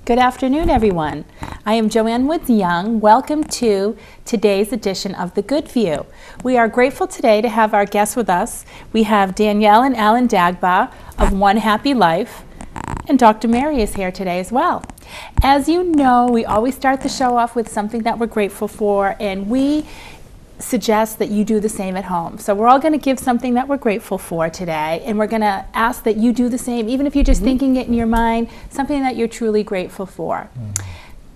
Good afternoon, everyone. I am Joanne Woods Young. Welcome to today's edition of The Good View. We are grateful today to have our guests with us. We have Danielle and Alan Dagba of One Happy Life, and Dr. Mary is here today as well. As you know, we always start the show off with something that we're grateful for, and we suggest that you do the same at home. So we're all going to give something that we're grateful for today, and we're going to ask that you do the same, even if you're just thinking it in your mind, something that you're truly grateful for.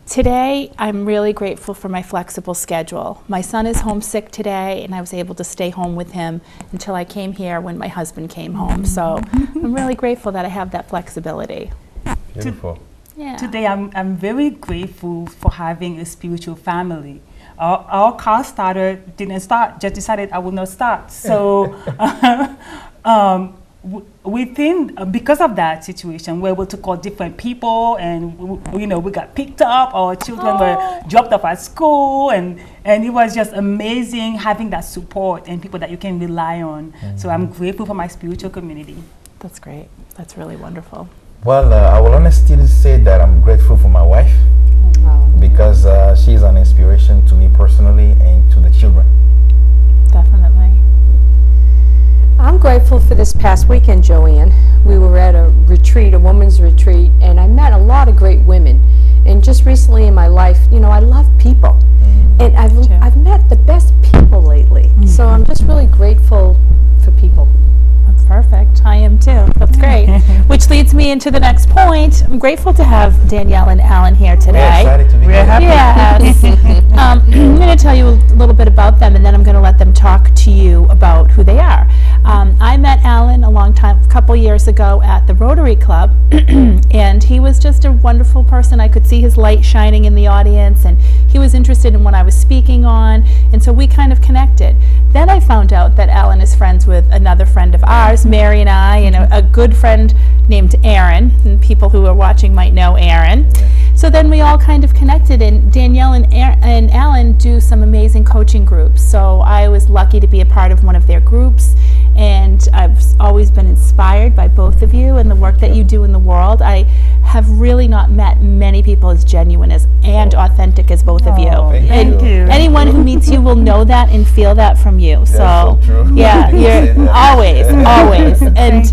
Today, I'm really grateful for my flexible schedule. My son is homesick today, and I was able to stay home with him until I came here when my husband came home. So I'm really grateful that I have that flexibility. Beautiful. Yeah. Today, I'm very grateful for having a spiritual family. Our car starter didn't start, just decided I would not start. So because of that situation, we're able to call different people, and we got picked up. Our children were dropped off at school, and it was just amazing having that support and people that you can rely on. So I'm grateful for my spiritual community. That's great. That's really wonderful. Well, I will honestly say that I'm grateful for my wife because she's an inspiration to me personally and to the children. Definitely. I'm grateful for this past weekend, Joanne. We were at a retreat, a women's retreat, and I met a lot of great women. And just recently in my life, I love people. And I've met the best people lately. So I'm just really grateful for people. That's perfect. I am too. That's great. Which leads me into the next point. I'm grateful to have Danielle and Alan here today. We're excited to be here. Yes. I'm going to tell you a little bit about them, and then I'm going to let them talk to you about who they are. I met Alan a couple years ago at the Rotary Club, and he was just a wonderful person. I could see his light shining in the audience, and he was interested in what I was speaking on, and so we kind of connected. Then I found out that Alan is friends with another friend of ours, Mary and I, and a good friend named Aaron, and people who are watching might know Aaron. Yeah. So then we all kind of connected, and Danielle and Alan do some amazing coaching groups. So I was lucky to be a part of one of their groups, and I've always been inspired by both of you and the work that you do in the world. I have really not met many people as genuine and authentic as both of you. Thank you. Anyone who meets you will know that and feel that from you. So true. yeah, you're always. And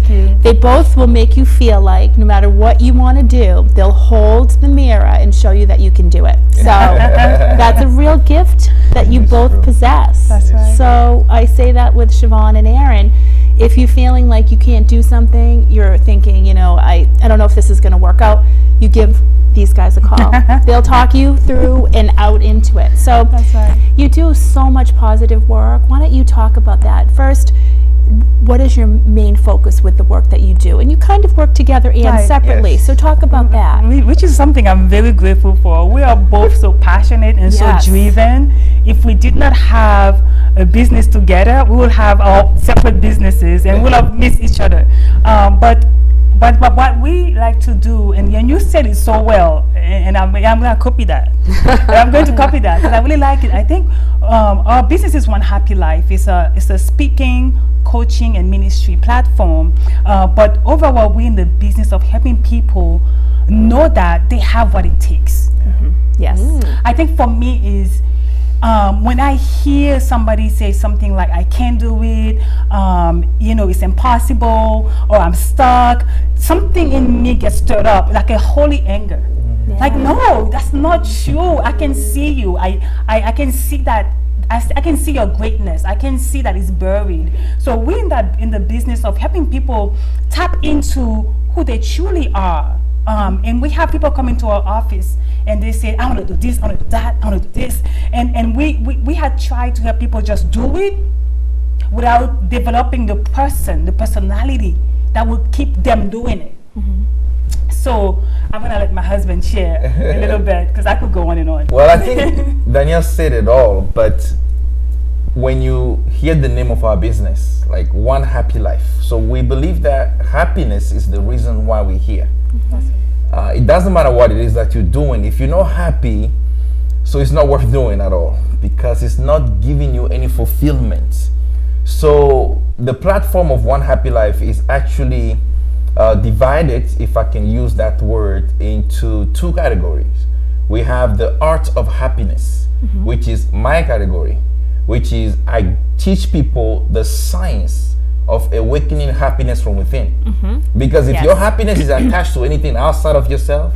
they both will make you feel like no matter what you want to do, they'll hold the mirror and show you that you can do it. So that's a real gift that you both possess. That's right. So I say that with Siobhan and Aaron. If you're feeling like you can't do something, you're thinking, I don't know if this is going to work out, you give these guys a call. They'll talk you through and out into it. So That's right. You do so much positive work. Why don't you talk about that? First, what is your main focus with the work that you do? And you kind of work together and separately. Yes. So talk about that. Which is something I'm very grateful for. We are both so passionate and so driven. If we did not have a business together, we would have our separate businesses and we'll have missed each other. But what we like to do, and you said it so well, and I'm going to copy that. I'm going to copy that because I really like it. I think our business is One Happy Life. It's a speaking, coaching, and ministry platform. But overall, we're in the business of helping people know that they have what it takes. Yes. I think for me is when I hear somebody say something like, I can't do it, it's impossible, or I'm stuck, something in me gets stirred up, like a holy anger. Like, no, that's not true. I can see you. I can see that. I can see your greatness. I can see that it's buried. So we're in the business of helping people tap into who they truly are. And we have people come into our office and they say, I want to do this, I want to do that, I want to do this. And we had tried to help people just do it without developing the personality that will keep them doing it. So I'm going to let my husband share a little bit because I could go on and on. Well, I think Danielle said it all, but when you hear the name of our business, like One Happy Life, so we believe that happiness is the reason why we're here. It doesn't matter what it is that you're doing. If you're not happy, so it's not worth doing at all because it's not giving you any fulfillment. So the platform of One Happy Life is actually divided, if I can use that word, into two categories. We have the art of happiness, which is my category, which is I teach people the science of awakening happiness from within. Because if your happiness is attached to anything outside of yourself,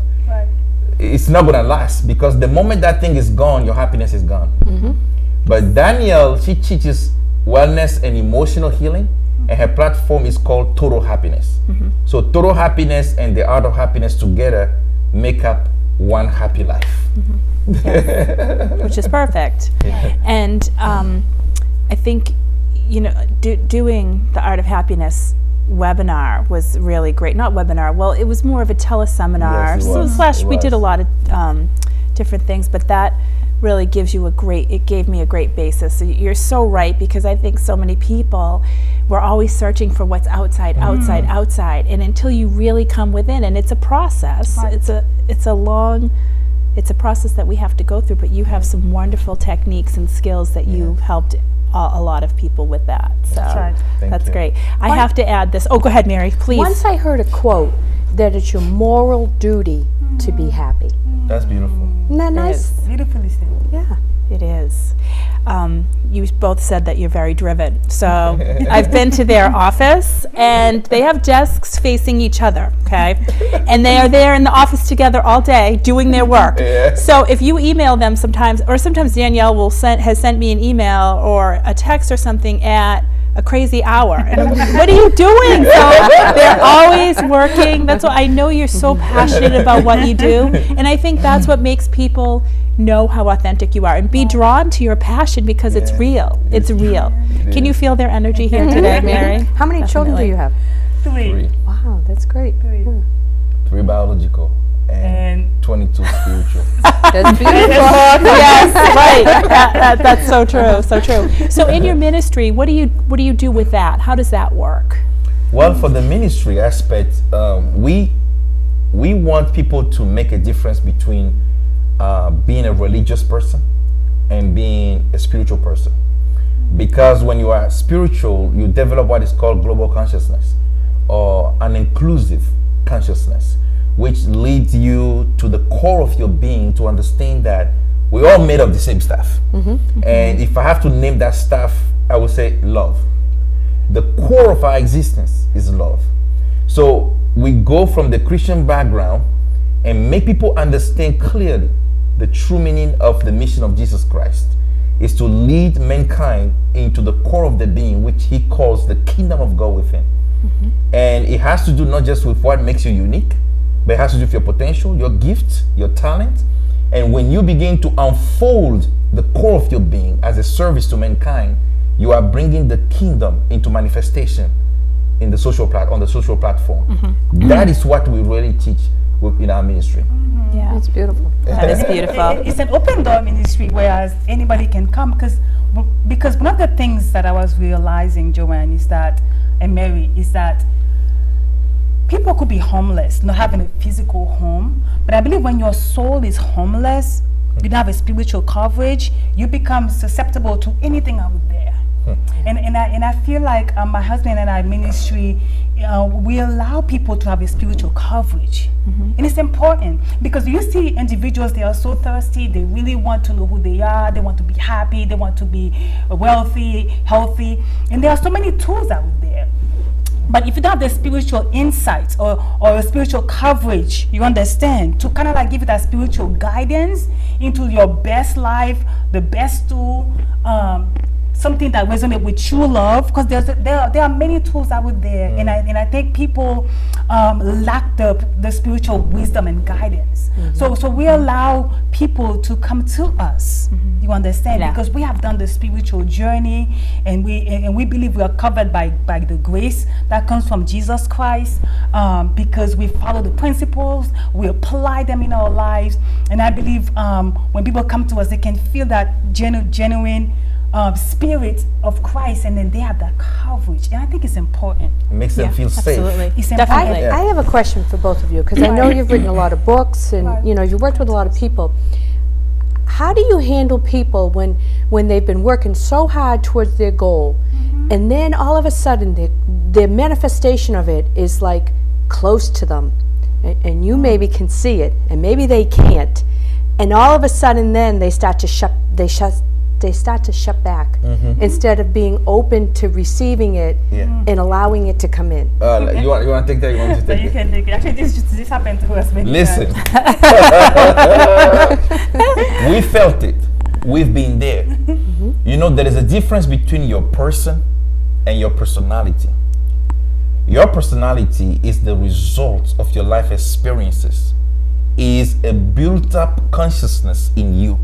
it's not going to last, because the moment that thing is gone, your happiness is gone. But Danielle, she teaches wellness and emotional healing, and her platform is called Total Happiness. So Total Happiness and the art of happiness together make up one happy life. Yes. Which is perfect. And I think, you know, doing the art of happiness webinar was really great. Not webinar, well, it was more of a teleseminar. Yes, it So was. slash, It we did a was. lot of different things, but that really gives you it gave me a great basis. So you're so right, because I think so many people, we're always searching for what's outside, outside, outside, and until you really come within, and it's a process. It's a process that we have to go through, but you have some wonderful techniques and skills that you've helped a lot of people with that. So right. Thank that's you. great. I have to add this. Oh, go ahead, Mary, please. Once I heard a quote that it's your moral duty to be happy. That's beautiful. Isn't that nice? Beautifully said. Yeah. It is. You both said that you're very driven. So I've been to their office, and they have desks facing each other, okay? And they are there in the office together all day doing their work. So if you email them sometimes, or sometimes Danielle has sent me an email or a text or something at a crazy hour. And I'm like, what are you doing? So they're always working. That's why I know you're so passionate about what you do. And I think that's what makes people know how authentic you are and be drawn to your passion, because it's real. It's real. Can you feel their energy here today, Mary? How many children do you have? Three. Wow, that's great. 3 biological and 22 spiritual. That's beautiful. Yes, right. That's so true. So true. So in your ministry, what do you do with that? How does that work? Well, for the ministry aspect, we want people to make a difference between being a religious person and being a spiritual person. Because when you are spiritual, you develop what is called global consciousness, or an inclusive consciousness, which leads you to the core of your being to understand that we're all made of the same stuff. And if I have to name that stuff, I would say love. The core of our existence is love. So we go from the Christian background and make people understand clearly the true meaning of the mission of Jesus Christ is to lead mankind into the core of the being, which he calls the kingdom of God within. And it has to do not just with what makes you unique, but it has to do with your potential, your gift, your talent. And when you begin to unfold the core of your being as a service to mankind, you are bringing the kingdom into manifestation in the on the social platform. That is what we really teach in our ministry. Yeah, That's beautiful. that is beautiful. It's an open door ministry, whereas anybody can come, because one of the things that I was realizing, Joanne, is that, and Mary, is that people could be homeless, not having a physical home, but I believe when your soul is homeless, you don't have a spiritual coverage, you become susceptible to anything out there. And I feel like my husband and I ministry, we allow people to have a spiritual coverage. And it's important, because you see individuals, they are so thirsty, they really want to know who they are, they want to be happy, they want to be wealthy, healthy, and there are so many tools out there. But if you don't have the spiritual insights or a spiritual coverage, you understand, to kind of like give it that spiritual guidance into your best life, the best tool, something that resonates with true love, because there are many tools out there, and I think people lack the spiritual wisdom and guidance. So we allow people to come to us. You understand? Yeah. Because we have done the spiritual journey, and we believe we are covered by the grace that comes from Jesus Christ, because we follow the principles, we apply them in our lives, and I believe when people come to us, they can feel that genuine spirit of Christ, and then they have that coverage, and I think it's important. It makes them feel safe. Absolutely. It's Definitely. important. I have a question for both of you, because I know you've written a lot of books, and you know you've worked with a lot of people. How do you handle people when they've been working so hard towards their goal, and then all of a sudden their manifestation of it is like close to them, and you maybe can see it, and maybe they can't, and all of a sudden then they start to shut back instead of being open to receiving it and allowing it to come in. You want to take that? You want to take You it? can take it. Actually, this happened to us many Listen, times. we felt it. We've been there. You know, there is a difference between your person and your personality. Your personality is the result of your life experiences. Is a built-up consciousness in you.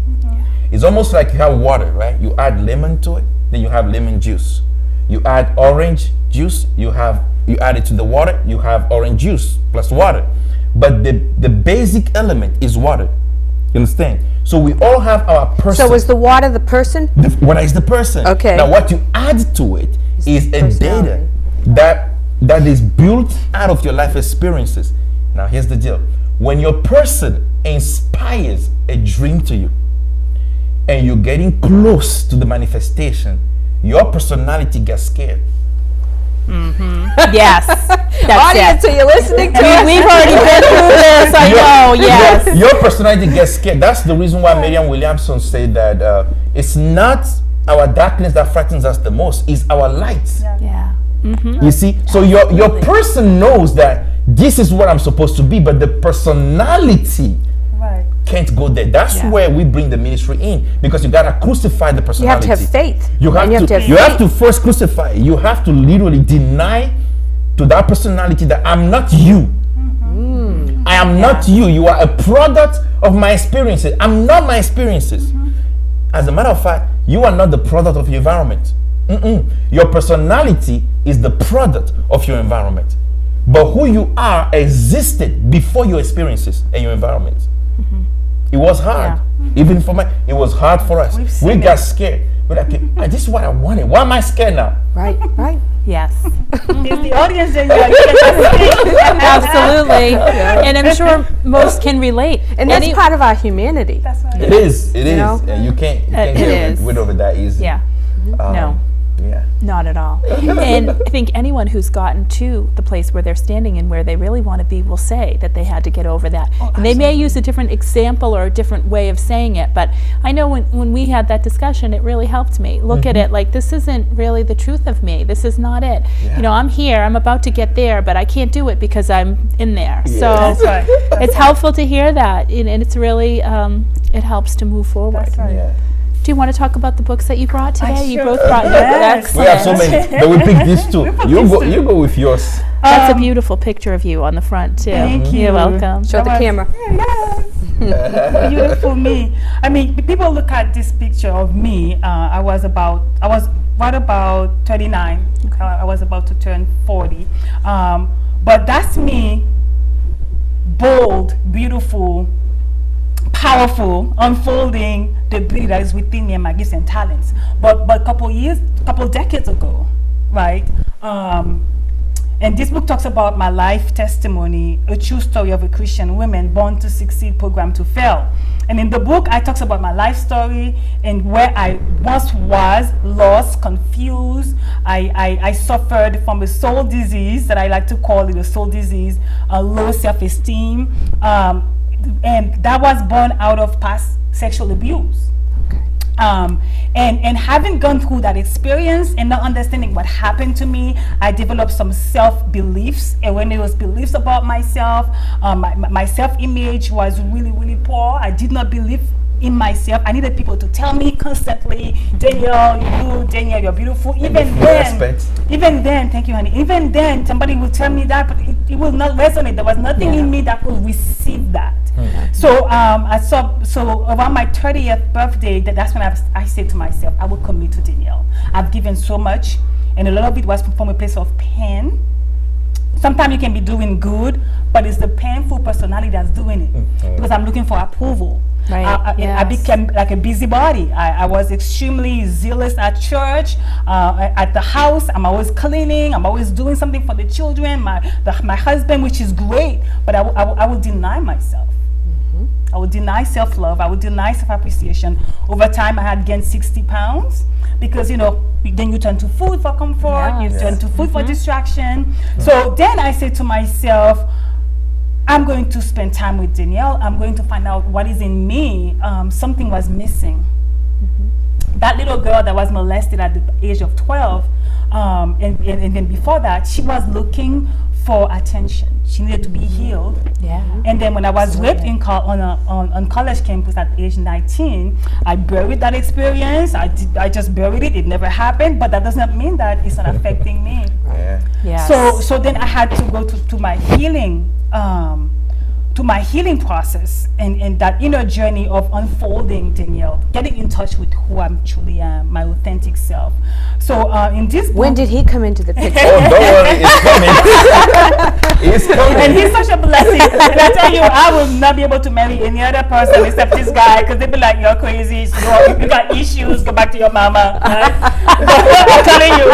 It's almost like you have water, right? You add lemon to it, then you have lemon juice. You add orange juice, you add it to the water, you have orange juice plus water. But the basic element is water. You understand? So we all have our person. So is the water the person? Water is the person. Okay. Now what you add to it is a data personality. that is built out of your life experiences. Now here's the deal. When your person inspires a dream to you, and you're getting close to the manifestation, your personality gets scared. Yes. That's Audience, it. are you listening to us? We've already been through this. I know. Yes. Your personality gets scared. That's the reason why Marianne Williamson said that it's not our darkness that frightens us the most, it's our light. Yeah. You see? So your person knows that this is what I'm supposed to be, but the personality can't go there. That's where we bring the ministry in, because you gotta crucify the You have personality. to have faith. You have And to. You have to first crucify. You have to literally deny to that personality that I'm not you. I am not you. You are a product of my experiences. I'm not my experiences. As a matter of fact, you are not the product of your environment. Your personality is the product of your environment. But who you are existed before your experiences and your environment. It was hard. Even for it was hard for us. We got scared. We're like, this is what I wanted. Why am I scared now? Right. Yes. It's the audience that you Absolutely. And I'm sure most can relate. And that's part of our humanity. That's right. It is. It is. know? And you can't It get is. rid of it that easy. Yeah. No. Yeah. Not at all. And I think anyone who's gotten to the place where they're standing and where they really want to be will say that they had to get over that. And they may use a different example or a different way of saying it, but I know when we had that discussion, it really helped me look at it like, this isn't really the truth of me. This is not it. You know, I'm here, I'm about to get there, but I can't do it because I'm in there. So That's right. it's helpful to hear that, and it's really, it helps to move forward. That's right. Yeah. Do you want to talk about the books that you brought today? You sure both brought Yes. We have so excellent. many, but we picked these two. You go with yours. That's a beautiful picture of you on the front too. Thank you. You're welcome. Show the camera. Yes. Beautiful me. I mean, people look at this picture of me. I was right about 39. I was about to turn 40. But that's me, bold, beautiful, powerful, unfolding the beauty that is within me and my gifts and talents. But a couple decades ago, right? And this book talks about my life testimony, a true story of a Christian woman born to succeed, programmed to fail. And in the book, I talks about my life story and where I once was lost, confused. I suffered from a soul disease that I like to call it a soul disease, a low self-esteem. And that was born out of past sexual abuse. And having gone through that experience and not understanding what happened to me, I developed some self-beliefs. And when it was beliefs about myself, my self-image was really, really poor. I did not believe in myself. I needed people to tell me constantly, Danielle, you're good, Danielle, you're beautiful. Even then, thank you, honey. Even then, somebody will tell me that, but it will not resonate. There was nothing in me that could receive that. So around my 30th birthday, that's when I said to myself, I will commit to Danielle. I've given so much, and a lot of it was from a place of pain. Sometimes you can be doing good, but it's the painful personality that's doing it. Because I'm looking for approval. Right. I became like a busybody. I was extremely zealous at church, at the house. I'm always cleaning. I'm always doing something for the children, my husband, which is great. But I would deny myself. I would deny self-love. I would deny self-appreciation. Over time, I had gained 60 pounds because, you Then you turn to food for comfort. You turn to food for distraction. So then I say to myself, I'm going to spend time with Danielle. I'm going to find out what is in me. Something was missing. That little girl that was molested at the age of 12, and then before that, she was looking for attention. She needed to be healed. Yeah. And then when I was raped on college campus at age 19, I buried that experience. I just buried it. It never happened, but that does not mean that it's not affecting me. Yeah. Yes. So then I had to go to my healing process and that inner journey of unfolding Danielle, getting in touch with who I truly am, my authentic self. So in this book, When did he come into the picture? Oh, don't worry, it's coming. It's coming. and he's such a blessing. And I tell you, I will not be able to marry any other person except this guy, because they'd be like, you're crazy, you got issues, go back to your mama. Right? I'm telling you,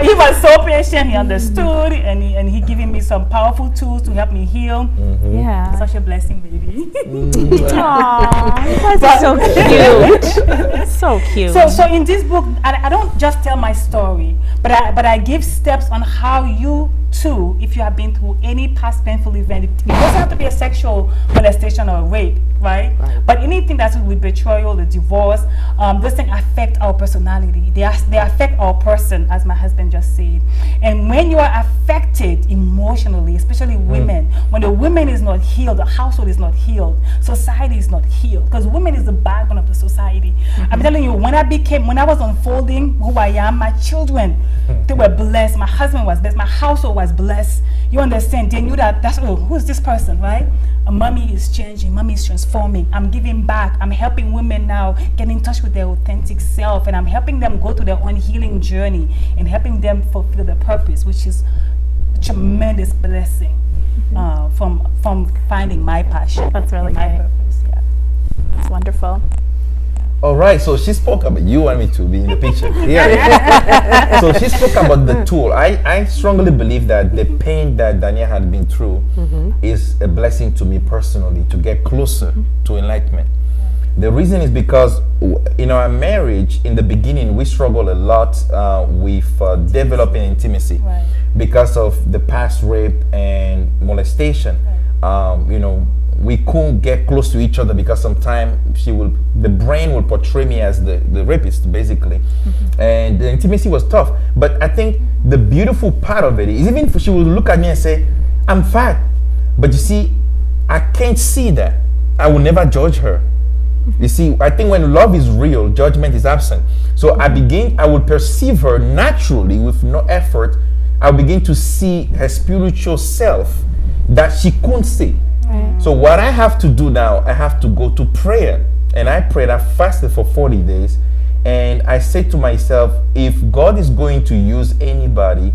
he was so patient, he understood, and he giving me some powerful tools to help me heal. Yeah. Such a blessing, baby. Aww, that's so cute. So cute. So in this book, I don't just tell my story, but I give steps on how you too, if you have been through any past painful event, it doesn't have to be a sexual molestation or a rape, right? But anything that's with betrayal, the divorce, those things affect our personality. They affect our person, as my husband just said. And when you are affected emotionally, especially women, when the woman is not healed, the household is not healed, society is not healed, because women is the backbone of the society. I'm telling you, when I was unfolding who I am, my children, they were blessed. My husband was blessed. My household was blessed. You understand? They knew that who's this person, right? Mommy is changing. Mommy is transforming. I'm giving back. I'm helping women now get in touch with their authentic self, and I'm helping them go through their own healing journey and helping them fulfill their purpose, which is a tremendous blessing from finding my passion. That's really and my great. purpose. Yeah. That's wonderful. All right, so she spoke about, you want me to be in the picture. Yeah. So she spoke about the tool. I strongly believe that the pain that Danielle had been through is a blessing to me personally to get closer to enlightenment. The reason is because in our marriage, in the beginning, we struggled a lot with developing intimacy because of the past rape and molestation. We couldn't get close to each other because sometimes the brain will portray me as the rapist, basically. And the intimacy was tough. But I think the beautiful part of it is, even if she will look at me and say, I'm fat. But you see, I can't see that. I will never judge her. You see, I think when love is real, judgment is absent. So I will perceive her naturally with no effort. I'll begin to see her spiritual self that she couldn't see. So what I have to do now, I have to go to prayer. And I prayed, I fasted for 40 days. And I said to myself, if God is going to use anybody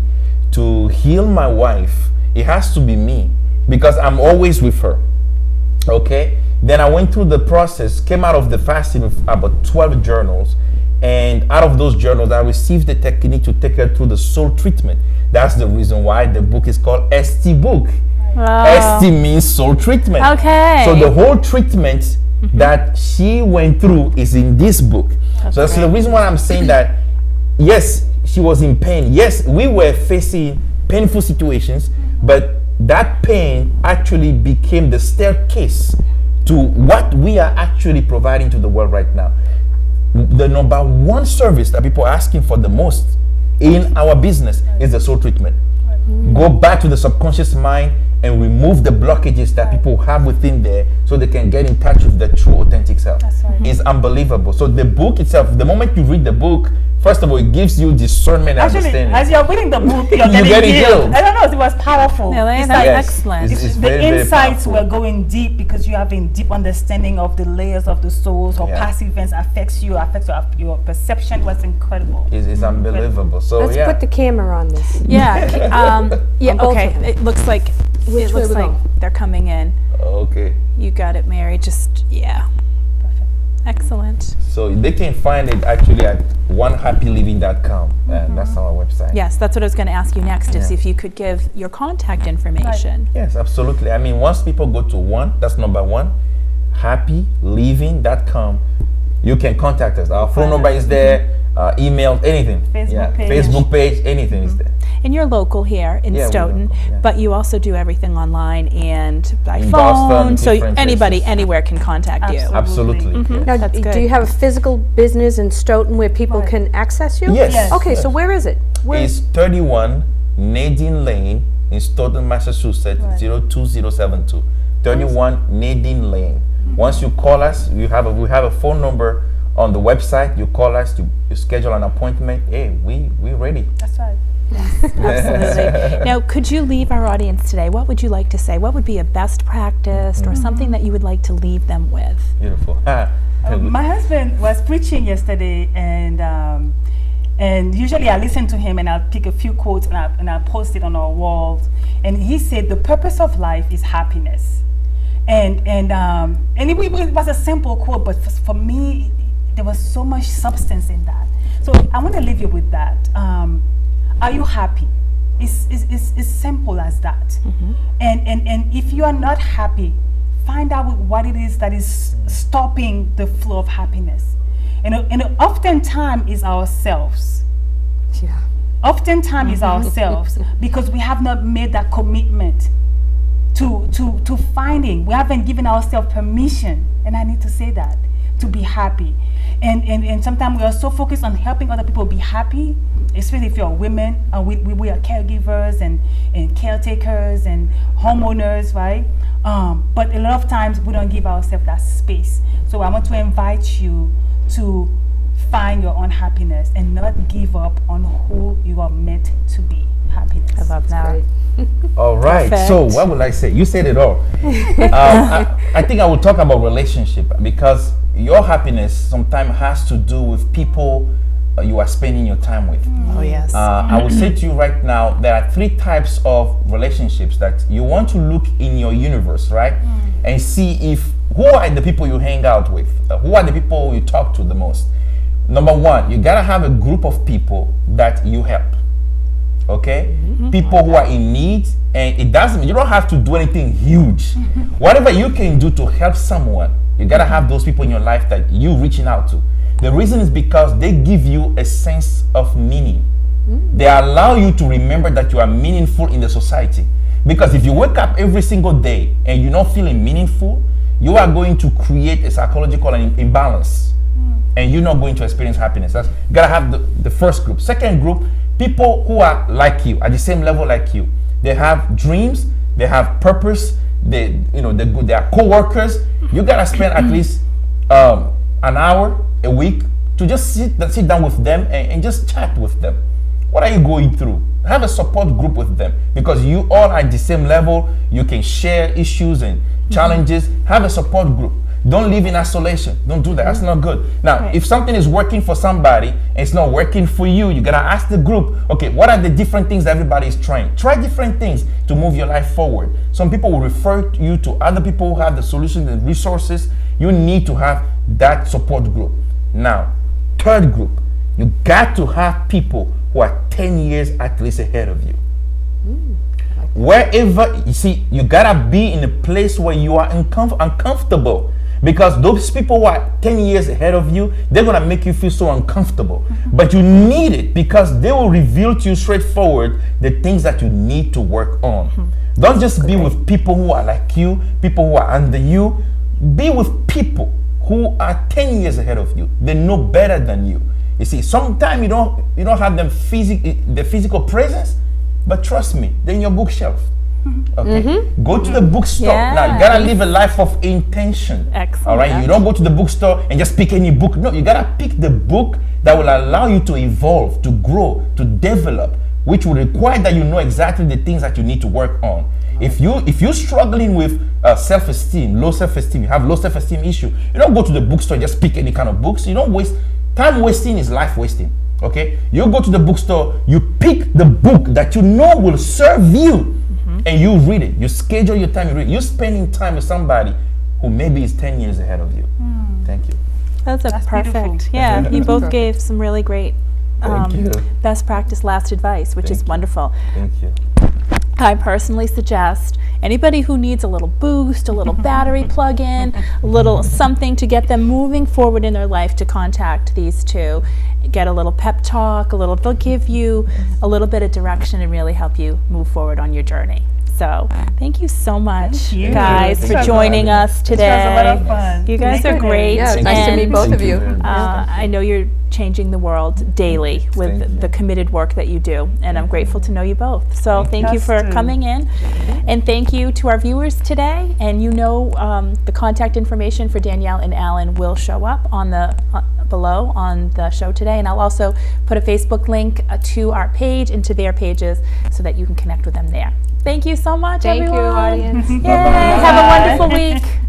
to heal my wife, it has to be me, because I'm always with her. Okay? Then I went through the process, came out of the fasting with about 12 journals. And out of those journals, I received the technique to take her through the soul treatment. That's the reason why the book is called ST book. Wow. ST means soul treatment. Okay. So the whole treatment that she went through is in this book. So that's the reason why I'm saying that, yes, she was in pain. Yes, we were facing painful situations, but that pain actually became the staircase to what we are actually providing to the world right now. The number one service that people are asking for the most in our business is the soul treatment. Go back to the subconscious mind and remove the blockages that people have within there so they can get in touch with their true authentic self. It's unbelievable. So the book itself, the moment you read the book, first of all, it gives you discernment and understanding. As you're reading the book, you're You getting get healed. I don't know, it was powerful. Really? It's That's like- excellent. It's the very, very insights powerful. were going deep because you have a deep understanding of the layers of the souls or past events affects your perception. Was incredible. It's unbelievable. So Let's put the camera on this. Yeah. Yeah. On both Okay. of them. It looks like Which way we go? they're coming in. Okay. You got it, Mary. Just Perfect. excellent. So they can find it actually at onehappyliving.com. And that's our website. Yes, that's what I was going to ask you next. Is Yeah. if you could give your contact information. Yes, absolutely. I mean, once people go to that's number one, happyliving.com, you can contact us. Our phone number is there. email, anything. Facebook page. Facebook page, anything is there. And you're local here in Yeah, we're Stoughton, local, yeah. but you also do everything online and by In phone, Boston, so different anybody places. anywhere can contact you. Absolutely. Absolutely. Mhm. yes. Now, That's do good. you have a physical business in Stoughton where people Right. can access you? Yes. Yes. Okay, so yes. where is it? Where? It's 31 Nadine Lane in Stoughton, Massachusetts, Right. 02072. 31 Nadine Lane. Once you call us, we have a phone number on the website. You call us, you schedule an appointment. Hey, we ready. That's right. Absolutely. Now, could you leave our audience today? What would you like to say? What would be a best practice or something that you would like to leave them with? Beautiful. My husband was preaching yesterday, and usually I listen to him and I'll pick a few quotes and I'll post it on our walls. And he said the purpose of life is happiness. And it was a simple quote, but for me, there was so much substance in that. So I want to leave you with that. Are you happy? It's simple as that. And if you are not happy, find out what it is that is stopping the flow of happiness. And oftentimes is ourselves. Yeah. Oftentimes is ourselves because we have not made that commitment to finding. We haven't given ourselves permission, and I need to say that, to be happy. And sometimes we are so focused on helping other people be happy, especially if you're women, and we are caregivers and caretakers and homeowners, right? But a lot of times we don't give ourselves that space. So I want to invite you to find your own happiness and not give up on who you are meant to be. Happiness. I love that. Great. All right. Perfect. So what would I say? You said it all. I think I will talk about relationship because your happiness sometimes has to do with people you are spending your time with. Oh, yes. I will say to you right now, there are 3 types of relationships that you want to look in your universe, right? And see if who are the people you hang out with, who are the people you talk to the most. Number 1, you gotta have a group of people that you help. Okay, people who are in need, and it doesn't. You don't have to do anything huge. Whatever you can do to help someone, you gotta have those people in your life that you reaching out to. The reason is because they give you a sense of meaning. They allow you to remember that you are meaningful in the society. Because if you wake up every single day and you're not feeling meaningful, you are going to create a psychological imbalance, and you're not going to experience happiness. You gotta have the first group. Second group, people who are like you, at the same level like you. They have dreams, they have purpose, they are co-workers. You gotta spend at least an hour a week to just sit down with them and just chat with them. What are you going through? Have a support group with them because you all are at the same level. You can share issues and challenges. Have a support group. Don't live in isolation. Don't do that. That's not good. Now, if something is working for somebody and it's not working for you, you gotta ask the group, okay, what are the different things that everybody is trying? Try different things to move your life forward. Some people will refer you to other people who have the solutions and resources. You need to have that support group. Now, third group, you got to have people who are 10 years at least ahead of you. Wherever, you see, you gotta be in a place where you are uncomfortable. Because those people who are 10 years ahead of you, they're going to make you feel so uncomfortable. But you need it because they will reveal to you straightforward the things that you need to work on. Don't just be with people who are like you, people who are under you. Be with people who are 10 years ahead of you. They know better than you. You see, sometimes you don't have them the physical presence, but trust me, they're in your bookshelf. Okay, go to the bookstore. Now you gotta live a life of intention. Excellent. All right, you don't go to the bookstore and just pick any book. No, you gotta pick the book that will allow you to evolve, to grow, to develop, which will require that you know exactly the things that you need to work on. If you're struggling with self-esteem, low self-esteem, you have low self-esteem issue, you don't go to the bookstore and just pick any kind of books. You don't waste time. Wasting is life wasting. Okay, you go to the bookstore, you pick the book that you know will serve you. And you read it. You schedule your time. You read it. You're spending time with somebody who maybe is 10 years ahead of you. Thank you. That's perfect. beautiful. Yeah, you both Perfect. gave some really great Thank you. best practice last advice, which is Thank you. wonderful. Thank you. I personally suggest anybody who needs a little boost, a little battery plug-in, a little something to get them moving forward in their life, to contact these two. Get a little pep talk, they'll give you a little bit of direction and really help you move forward on your journey. So thank you so much, you. guys, for joining us today. This was a lot of fun. You guys are great. Yeah, it's nice to meet and, both of you. I know you're changing the world daily with the committed work that you do, and I'm grateful to know you both. So thank you for Us too. coming in, and thank you to our viewers today. And the contact information for Danielle and Alan will show up on the below on the show today, and I'll also put a Facebook link to our page and to their pages so that you can connect with them there. Thank you so much, Thank you, everyone. audience. Yay! Have a wonderful week.